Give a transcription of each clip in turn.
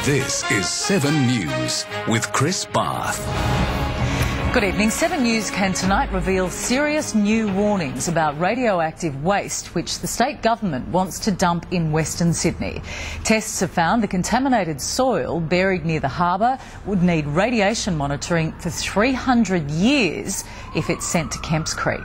This is 7 News with Chris Barth. Good evening. 7 News can tonight reveal serious new warnings about radioactive waste which the state government wants to dump in Western Sydney. Tests have found the contaminated soil buried near the harbour would need radiation monitoring for 300 years if it's sent to Kemps Creek.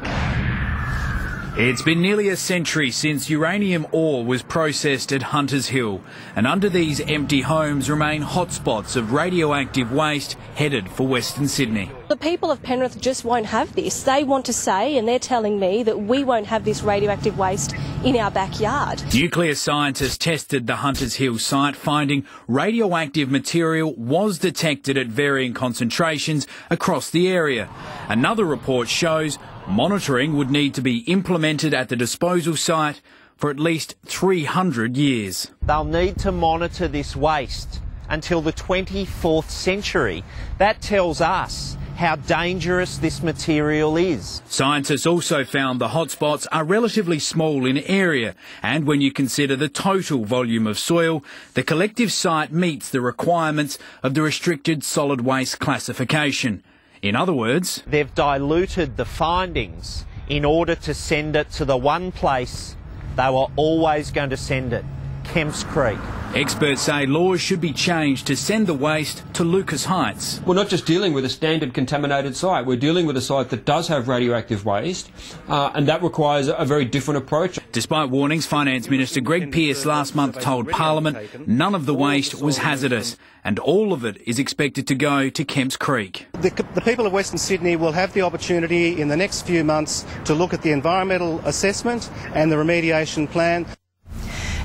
It's been nearly a century since uranium ore was processed at Hunters Hill, and under these empty homes remain hotspots of radioactive waste headed for Western Sydney. The people of Penrith just won't have this. They want to say, and they're telling me, that we won't have this radioactive waste in our backyard. Nuclear scientists tested the Hunters Hill site, finding radioactive material was detected at varying concentrations across the area. Another report shows monitoring would need to be implemented at the disposal site for at least 300 years. They'll need to monitor this waste until the 24th century. That tells us how dangerous this material is. Scientists also found the hotspots are relatively small in area, and when you consider the total volume of soil, the collective site meets the requirements of the restricted solid waste classification. In other words, they've diluted the findings in order to send it to the one place they were always going to send it, Kemps Creek. Experts say laws should be changed to send the waste to Lucas Heights. We're not just dealing with a standard contaminated site, we're dealing with a site that does have radioactive waste, and that requires a very different approach. Despite warnings, Finance Minister Greg Pearce last month told Parliament none of the waste was hazardous, and all of it is expected to go to Kemps Creek. The people of Western Sydney will have the opportunity in the next few months to look at the environmental assessment and the remediation plan.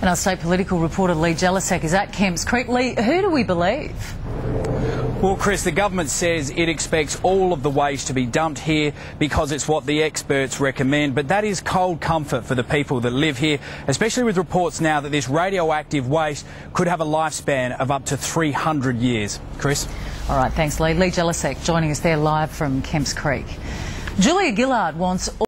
And our state political reporter Lee Jelisek is at Kemps Creek. Lee, who do we believe? Well, Chris, the government says it expects all of the waste to be dumped here because it's what the experts recommend. But that is cold comfort for the people that live here, especially with reports now that this radioactive waste could have a lifespan of up to 300 years. Chris? All right, thanks, Lee. Lee Jelisek joining us there live from Kemps Creek. Julia Gillard wants